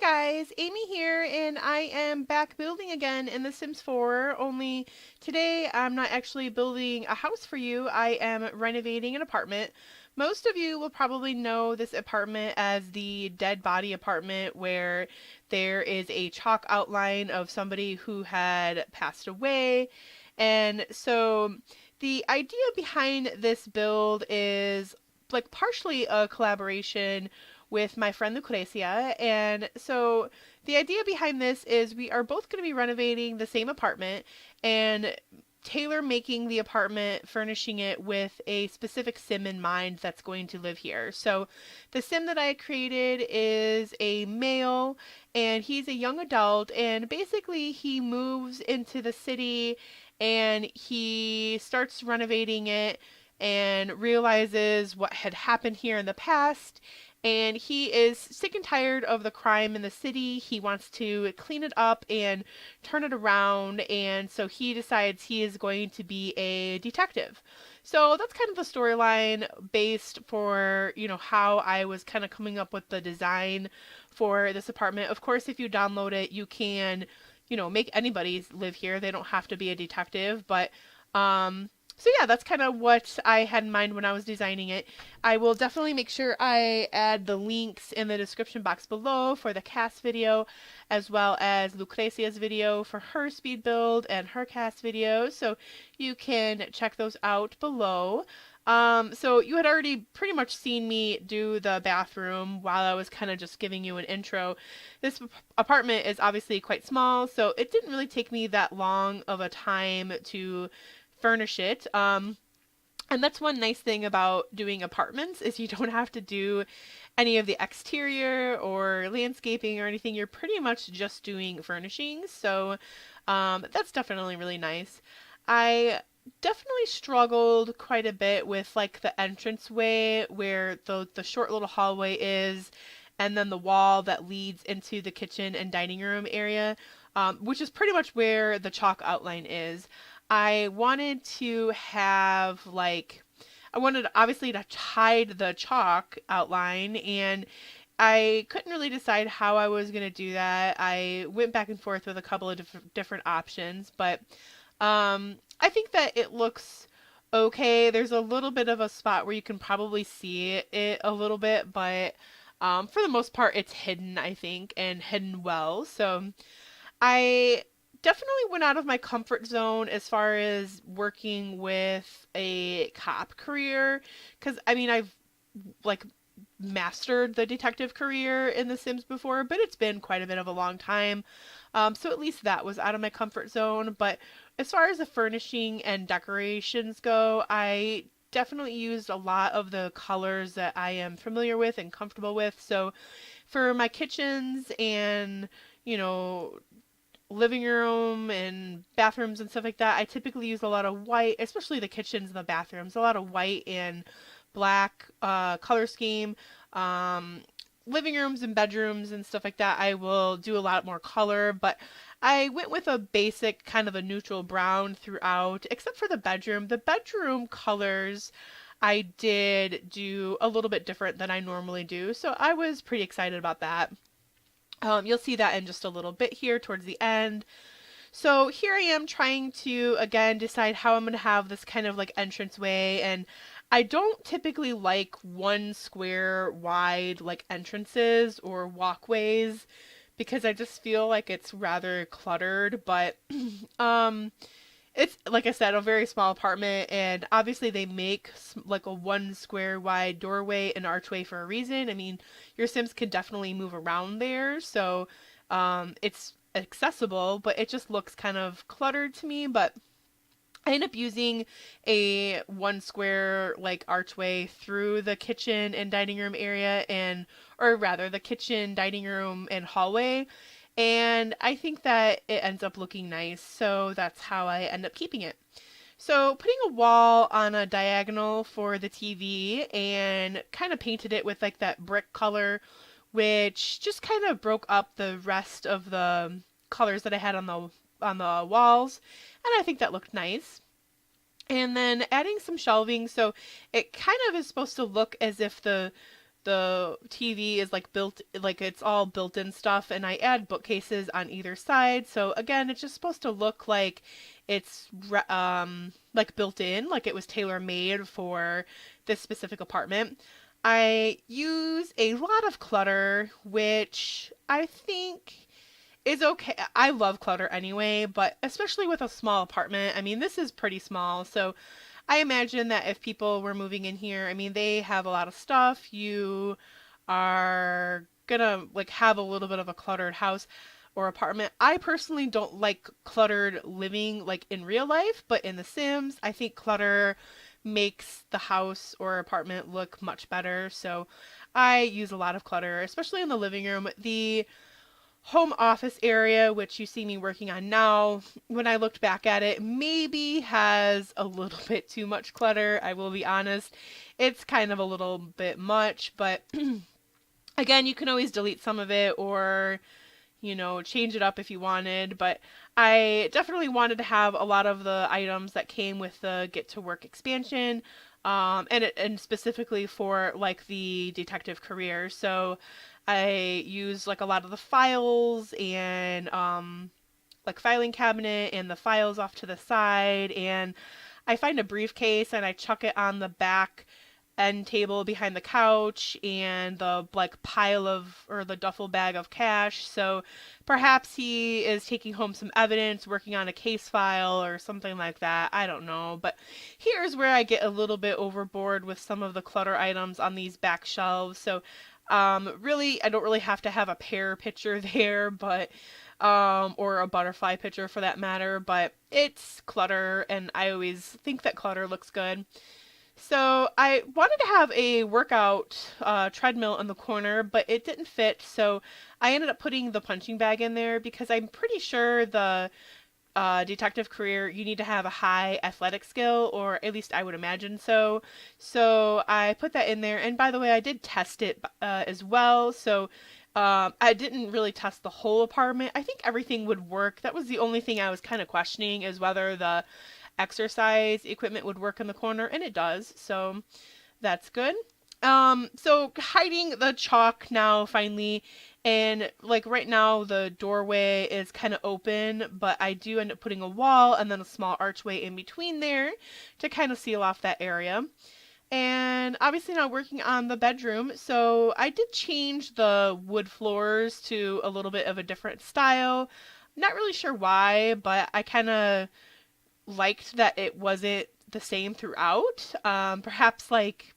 guys, Amy here, and I am back building again in The Sims 4, only today I'm not actually building a house for you, I am renovating an apartment. Most of you will probably know this apartment as the dead body apartment where there is a chalk outline of somebody who had passed away. And so the idea behind this build is like partially a collaboration with my friend Lucrecia. And so the idea behind this is we are both going to be renovating the same apartment and tailor making the apartment, furnishing it with a specific sim in mind that's going to live here. So the sim that I created is a male and he's a young adult, and basically he moves into the city and he starts renovating it and realizes what had happened here in the past, and he is sick and tired of the crime in the city. He wants to clean it up and turn it around, and so he decides he is going to be a detective. So that's kind of the storyline based for, how I was kind of coming up with the design for this apartment. Of course, if you download it, you can, make anybody live here. They don't have to be a detective, but so yeah, that's kind of what I had in mind when I was designing it. I will definitely make sure I add the links in the description box below for the cast video, as well as Lucrecia's video for her speed build and her cast video, so you can check those out below. So you had already pretty much seen me do the bathroom while I was kind of just giving you an intro. This apartment is obviously quite small, so it didn't really take me that long of a time to furnish it. And that's one nice thing about doing apartments is you don't have to do any of the exterior or landscaping or anything. You're pretty much just doing furnishings. So that's definitely really nice. I definitely struggled quite a bit with like the entranceway where the short little hallway is, and then the wall that leads into the kitchen and dining room area, which is pretty much where the chalk outline is. I wanted to have like, I wanted obviously to hide the chalk outline, and I couldn't really decide how I was going to do that. I went back and forth with a couple of different options, but I think that it looks okay. There's a little bit of a spot where you can probably see it a little bit, but for the most part, it's hidden, I think, and hidden well. So I definitely went out of my comfort zone as far as working with a cop career, because I mean I've like mastered the detective career in The Sims before, but it's been quite a bit of a long time. So at least that was out of my comfort zone. But as far as the furnishing and decorations go, I definitely used a lot of the colors that I am familiar with and comfortable with. So for my kitchens and, you know, living room and bathrooms and stuff like that, I typically use a lot of white, especially the kitchens and the bathrooms, a lot of white and black color scheme. Um, Living rooms and bedrooms and stuff like that, I will do a lot more color, but I went with a basic kind of a neutral brown throughout, except for the bedroom. The bedroom colors I did do a little bit different than I normally do, so I was pretty excited about that. You'll see that in just a little bit here towards the end. So here I am trying to, again, decide how I'm going to have this kind of like entranceway, and I don't typically like one square wide like entrances or walkways because I just feel like it's rather cluttered, but um it's like I said, a very small apartment, and obviously they make like a one square wide doorway and archway for a reason. I mean, your Sims can definitely move around there, so it's accessible, but it just looks kind of cluttered to me. But I end up using a one square like archway through the kitchen and dining room area, and or rather the kitchen, dining room and hallway, and I think that it ends up looking nice, so that's how I end up keeping it. So putting a wall on a diagonal for the TV and kind of painted it with like that brick color, which just kind of broke up the rest of the colors that I had on the walls, and I think that looked nice. And then adding some shelving, so it kind of is supposed to look as if the the TV is like built, like it's all built-in stuff, and I add bookcases on either side. So again, it's just supposed to look like it's like built in, like it was tailor-made for this specific apartment. I use a lot of clutter, which I think is okay. I love clutter anyway, but especially with a small apartment. I mean, this is pretty small, so I imagine that if people were moving in here, I mean, they have a lot of stuff. You are gonna like have a little bit of a cluttered house or apartment. I personally don't like cluttered living like in real life, but in The Sims, I think clutter makes the house or apartment look much better. So I use a lot of clutter, especially in the living room. The home office area, which you see me working on now, when I looked back at it, maybe has a little bit too much clutter. I will be honest. It's kind of a little bit much, but again, you can always delete some of it or, change it up if you wanted. But I definitely wanted to have a lot of the items that came with the Get to Work expansion. And specifically for like the detective career. So I use like a lot of the files and like filing cabinet and the files off to the side, and I find a briefcase and I chuck it on the back end table behind the couch and the like pile of or the duffel bag of cash. So perhaps he is taking home some evidence, working on a case file or something like that. I don't know. But here's where I get a little bit overboard with some of the clutter items on these back shelves. So really, I don't really have to have a pear picture there, but or a butterfly picture for that matter, but it's clutter and I always think that clutter looks good. So I wanted to have a workout treadmill in the corner, but it didn't fit. So I ended up putting the punching bag in there because I'm pretty sure the detective career you need to have a high athletic skill, or at least I would imagine so. So I put that in there. And by the way, I did test it as well. So I didn't really test the whole apartment. I think everything would work. That was the only thing I was kind of questioning, is whether the exercise equipment would work in the corner, and it does, so that's good. So hiding the chalk now finally, and like right now the doorway is kind of open, but I do end up putting a wall and then a small archway in between there to kind of seal off that area. And obviously now working on the bedroom, so I did change the wood floors to a little bit of a different style. Not really sure why, but I kind of liked that it wasn't the same throughout. Perhaps like,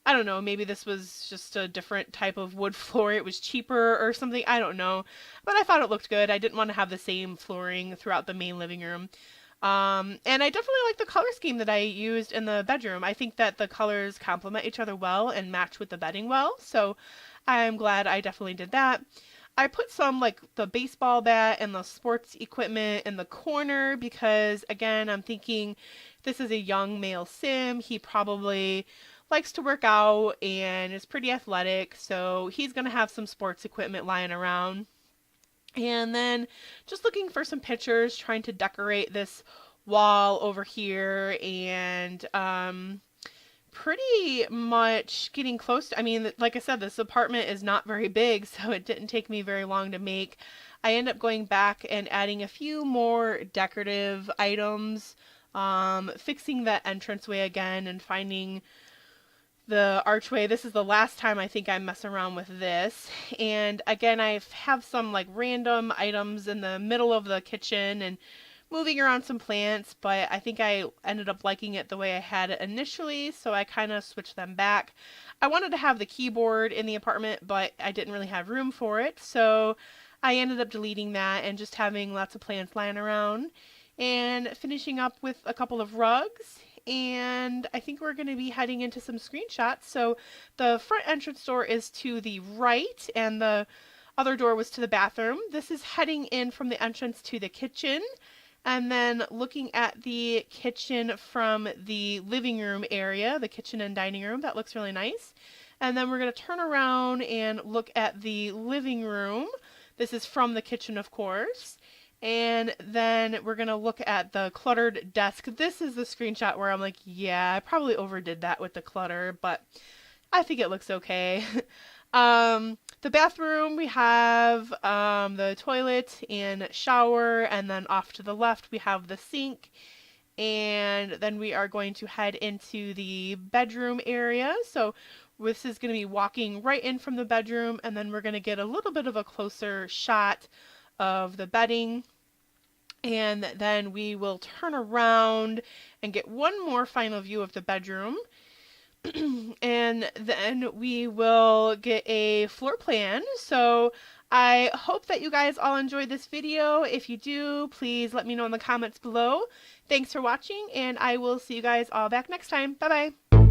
I don't know, maybe this was just a different type of wood floor. It was cheaper or something. I don't know. But I thought it looked good. I didn't want to have the same flooring throughout the main living room. And I definitely like the color scheme that I used in the bedroom. I think that the colors complement each other well and match with the bedding well. So I'm glad I definitely did that. I put some like the baseball bat and the sports equipment in the corner because again, I'm thinking this is a young male sim. He probably likes to work out and is pretty athletic, so he's going to have some sports equipment lying around. And then just looking for some pictures, trying to decorate this wall over here, and pretty much getting close to, I mean, like I said, this apartment is not very big, so it didn't take me very long to make. I end up going back and adding a few more decorative items, fixing that entranceway again and finding the archway. This is the last time I think I mess around with this. And again, I have some like random items in the middle of the kitchen and moving around some plants, but I think I ended up liking it the way I had it initially, so I kind of switched them back. I wanted to have the keyboard in the apartment, but I didn't really have room for it, so I ended up deleting that and just having lots of plants lying around and finishing up with a couple of rugs. And I think we're going to be heading into some screenshots. So the front entrance door is to the right and the other door was to the bathroom. This is heading in from the entrance to the kitchen. And then looking at the kitchen from the living room area, the kitchen and dining room, that looks really nice. And then we're going to turn around and look at the living room. This is from the kitchen, of course. And then we're going to look at the cluttered desk. This is the screenshot where I'm like, yeah, I probably overdid that with the clutter, but I think it looks okay. The bathroom, we have the toilet and shower, and then off to the left we have the sink. And then we are going to head into the bedroom area. So this is going to be walking right in from the bedroom, and then we're going to get a little bit of a closer shot of the bedding. And then we will turn around and get one more final view of the bedroom. And then we will get a floor plan. So I hope that you guys all enjoyed this video. If you do, please let me know in the comments below. Thanks for watching, and I will see you guys all back next time. Bye bye.